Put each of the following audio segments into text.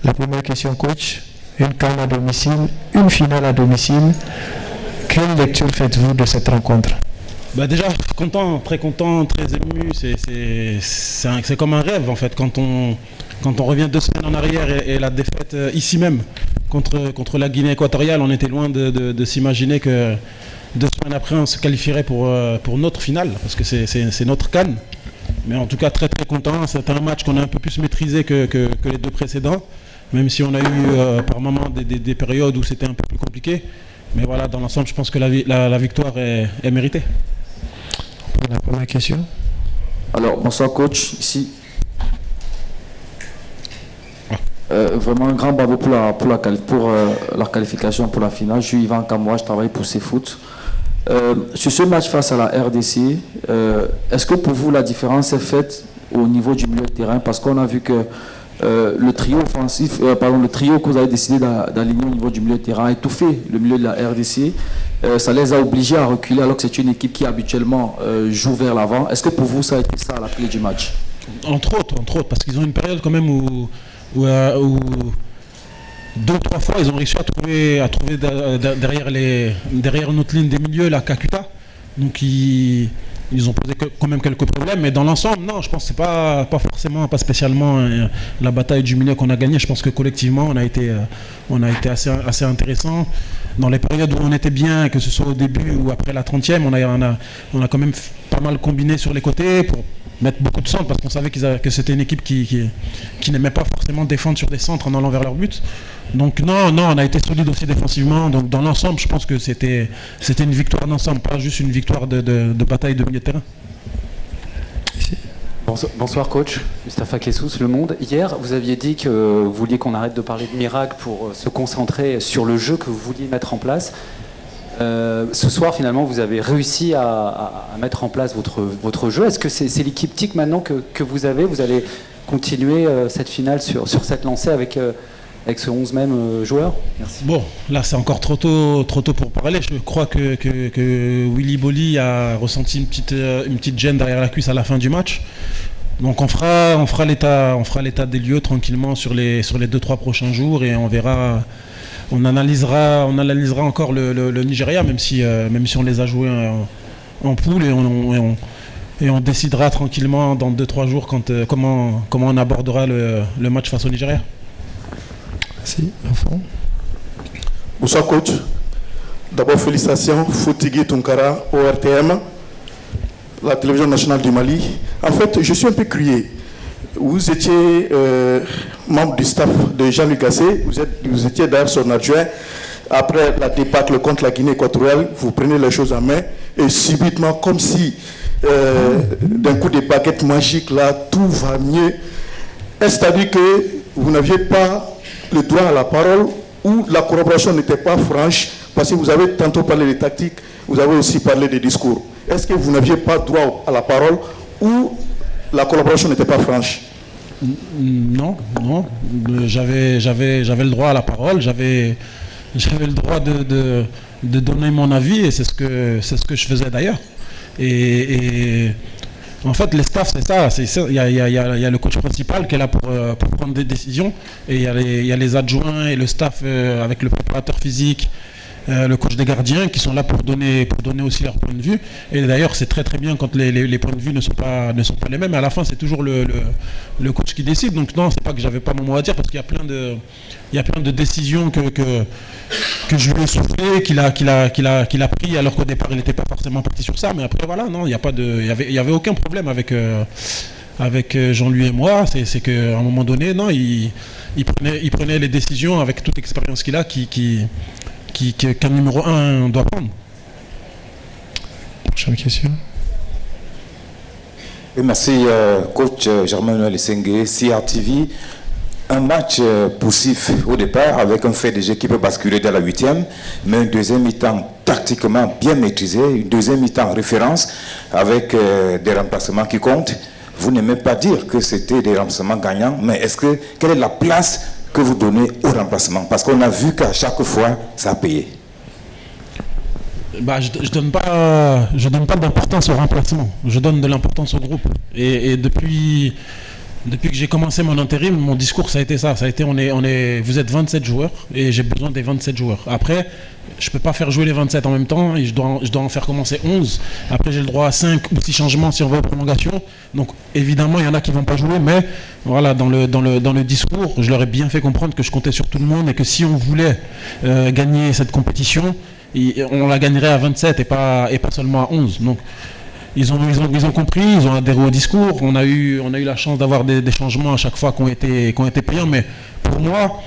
La première question, coach. Une CAN à domicile, une finale à domicile. Quelle lecture faites-vous de cette rencontre? Déjà, content, très ému. C'est comme un rêve en fait. Quand on revient 2 semaines en arrière et la défaite ici même contre la Guinée équatoriale, on était loin de s'imaginer que 2 semaines après on se qualifierait pour notre finale, parce que c'est notre CAN. Mais en tout cas très content. C'était un match qu'on a un peu plus maîtrisé que les 2 précédents, même si on a eu par moments des périodes où c'était un peu plus compliqué. Mais voilà, dans l'ensemble, je pense que la victoire est méritée. La première question. Alors, bonsoir coach, ici. Vraiment un grand bravo pour la qualification pour la finale. Je suis Yvan Kamoua, je travaille pour CFoot. Sur ce match face à la RDC, est-ce que pour vous la différence est faite au niveau du milieu de terrain? Parce qu'on a vu que le trio offensif, le trio que vous avez décidé d'aligner au niveau du milieu de terrain a étouffé le milieu de la RDC. Ça les a obligés à reculer alors que c'est une équipe qui habituellement joue vers l'avant. Est-ce que pour vous ça a été ça la clé du match? Entre autres, parce qu'ils ont une période quand même où 2 ou 3 fois ils ont réussi à trouver derrière notre ligne des milieux la Kakuta. Donc ils ont posé quand même quelques problèmes, mais dans l'ensemble, non, je pense que c'est pas spécialement la bataille du milieu qu'on a gagné. Je pense que collectivement, on a été assez intéressant. Dans les périodes où on était bien, que ce soit au début ou après la 30e, on a quand même pas mal combiné sur les côtés pour mettre beaucoup de centres, parce qu'on savait que c'était une équipe qui n'aimait pas forcément défendre sur des centres en allant vers leur but. Donc non, on a été solide aussi défensivement. Donc dans l'ensemble, je pense que c'était une victoire d'ensemble, pas juste une victoire de bataille de milieu de terrain. Bonsoir coach, Mustapha Kessous, Le Monde. Hier, vous aviez dit que vous vouliez qu'on arrête de parler de miracle pour se concentrer sur le jeu que vous vouliez mettre en place. Ce soir, finalement, vous avez réussi à mettre en place votre jeu. Est-ce que c'est l'équipe TIC maintenant que vous avez? Vous allez continuer cette finale sur cette lancée avec ce 11 même joueur? Merci. Bon, là c'est encore trop tôt pour parler. Je crois que Willy Bolly a ressenti une petite gêne derrière la cuisse à la fin du match. Donc on fera l'état des lieux tranquillement sur les 2-3 prochains jours, et on verra. On analysera encore le Nigeria, même si on les a joués en poule, et on décidera tranquillement dans 2-3 jours comment on abordera le match face au Nigeria. Merci. Enfant. Bonsoir coach. D'abord félicitations, Foutigui Tunkara, ORTM, la télévision nationale du Mali. En fait, je suis un peu curieux. Vous étiez membre du staff de Jean-Luc Gasset, vous étiez d'ailleurs son adjoint. Après la débâcle contre la Guinée équatoriale, vous prenez les choses en main et subitement, comme si d'un coup de baguette magique, là, tout va mieux. Est-ce à dire que vous n'aviez pas le droit à la parole, ou la collaboration n'était pas franche, parce que vous avez tantôt parlé des tactiques, vous avez aussi parlé des discours. Est-ce que vous n'aviez pas droit à la parole, ou la collaboration n'était pas franche? Non. J'avais le droit à la parole, j'avais le droit de donner mon avis, et c'est ce que je faisais d'ailleurs. Et en fait, les staffs, c'est ça. Il y a le coach principal qui est là pour prendre des décisions, et il y a les adjoints et le staff avec le préparateur physique, le coach des gardiens, qui sont là pour donner aussi leur point de vue. Et d'ailleurs, c'est très bien quand les points de vue ne sont pas les mêmes. Mais à la fin, c'est toujours le coach qui décide. Donc non, c'est pas que j'avais pas mon mot à dire, parce qu'il y a plein de décisions que je lui ai soufflé, qu'il a pris, alors qu'au départ il n'était pas forcément parti sur ça. Mais après voilà, non, il y avait aucun problème avec Jean-Louis et moi. C'est qu'à un moment donné, non, il prenait les décisions avec toute expérience qu'il a, qu'un numéro 1 doit prendre. Prochaine question. Et merci coach Germain-Noël Essengue, CRTV. Un match poussif au départ, avec un fait de jeu qui peut basculer dans la 8e, mais un deuxième mi-temps tactiquement bien maîtrisé, une deuxième mi-temps référence, avec des remplacements qui comptent. Vous n'aimez pas dire que c'était des remplacements gagnants, mais quelle est la place que vous donnez au remplacement? Parce qu'on a vu qu'à chaque fois, ça a payé. Je donne pas d'importance au remplacement. Je donne de l'importance au groupe. Et depuis Depuis que j'ai commencé mon intérim, mon discours, ça a été ça. Ça a été, vous êtes 27 joueurs et j'ai besoin des 27 joueurs. Après, je ne peux pas faire jouer les 27 en même temps et je dois en faire commencer 11. Après, j'ai le droit à 5 ou 6 changements si on va en prolongation. Donc, évidemment, il y en a qui ne vont pas jouer, mais voilà, dans le discours, je leur ai bien fait comprendre que je comptais sur tout le monde et que si on voulait gagner cette compétition, on la gagnerait à 27 et pas seulement à 11. Donc, ils ont compris, ils ont adhéré au discours. On a eu la chance d'avoir des changements à chaque fois qui ont été payants. Mais pour moi,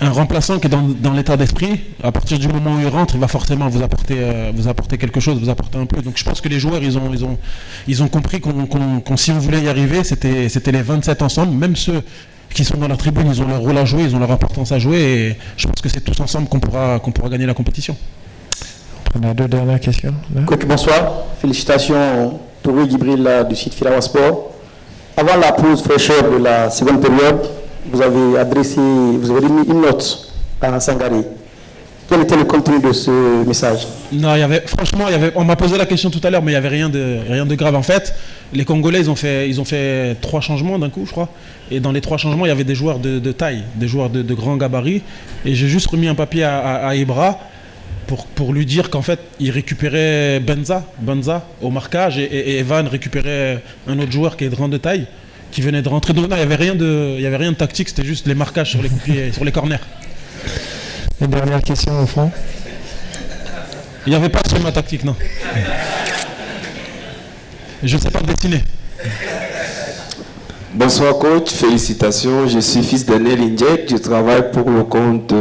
un remplaçant qui est dans l'état d'esprit, à partir du moment où il rentre, il va forcément vous apporter quelque chose, vous apporter un peu. Donc je pense que les joueurs, ils ont compris qu'on si on voulait y arriver, c'était les 27 ensemble, même ceux qui sont dans la tribune, ils ont leur rôle à jouer, ils ont leur importance à jouer. Et je pense que c'est tous ensemble qu'on pourra gagner la compétition. On a 2 dernières questions. Là. Coach, bonsoir. Félicitations, Touré Gibril du site Filawa Sport. Avant la pause fraîcheur de la seconde période, vous avez remis une note à Sangaré. Quel était le contenu de ce message? Non, on m'a posé la question tout à l'heure, mais il n'y avait rien de grave. En fait, les Congolais, ils ont fait 3 changements d'un coup, je crois. Et dans les 3 changements, il y avait des joueurs de taille, des joueurs de grand gabarit. Et j'ai juste remis un papier à Ibra pour lui dire qu'en fait, il récupérait Benza au marquage et Evan récupérait un autre joueur qui est grand de taille, qui venait de rentrer. Donc non, il n'y avait rien de tactique, c'était juste les marquages sur les coups de pied, sur les corners. Une dernière question au fond. Il n'y avait pas de schéma tactique, non. Je ne sais pas dessiner. Bonsoir coach, félicitations. Je suis fils Daniel Indjek, je travaille pour le compte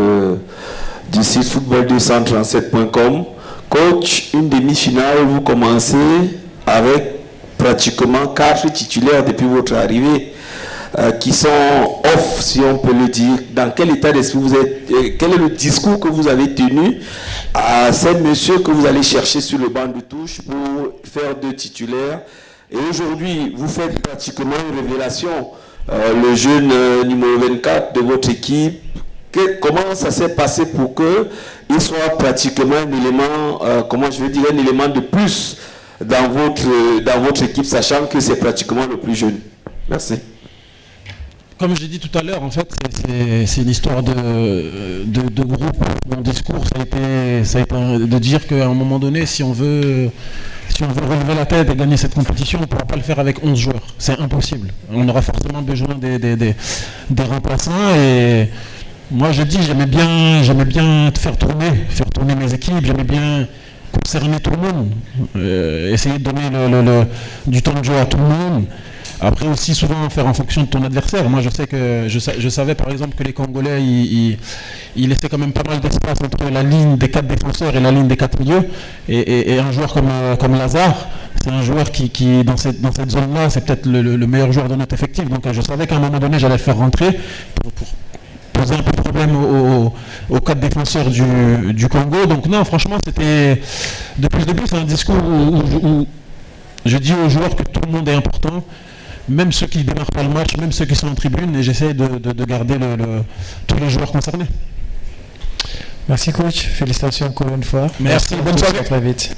du site football237.com. Coach, une demi-finale, vous commencez avec pratiquement 4 titulaires depuis votre arrivée qui sont off, si on peut le dire. Dans quel état d'esprit vous êtes? Quel est le discours que vous avez tenu à ces messieurs que vous allez chercher sur le banc de touche pour faire 2 titulaires? Et aujourd'hui, vous faites pratiquement une révélation. Le jeune numéro 24 de votre équipe, comment ça s'est passé pour qu'il soit pratiquement un élément, un élément de plus dans votre équipe, sachant que c'est pratiquement le plus jeune? Merci. Comme j'ai dit tout à l'heure, en fait, c'est une histoire de groupe. Mon discours, ça a été de dire qu'à un moment donné, si on veut relever la tête et gagner cette compétition, on ne pourra pas le faire avec 11 joueurs. C'est impossible. On aura forcément besoin des remplaçants. Et moi, je dis, j'aimais bien faire tourner mes équipes. J'aimais bien concerner tout le monde, essayer de donner du temps de jeu à tout le monde. Après aussi souvent faire en fonction de ton adversaire. Moi je savais par exemple que les Congolais ils laissaient quand même pas mal d'espace entre la ligne des 4 défenseurs et la ligne des 4 milieux. Et un joueur comme Lazare, c'est un joueur qui dans cette zone-là, c'est peut-être le meilleur joueur de notre effectif. Donc je savais qu'à un moment donné j'allais le faire rentrer pour poser un peu de problème aux 4 défenseurs du Congo. Donc non, franchement c'était depuis le début, c'est un discours où je dis aux joueurs que tout le monde est important. Même ceux qui ne démarrent pas le match, même ceux qui sont en tribune, et j'essaie de garder tous les joueurs concernés. Merci coach, félicitations encore une fois. Merci, bonne soirée. À très vite.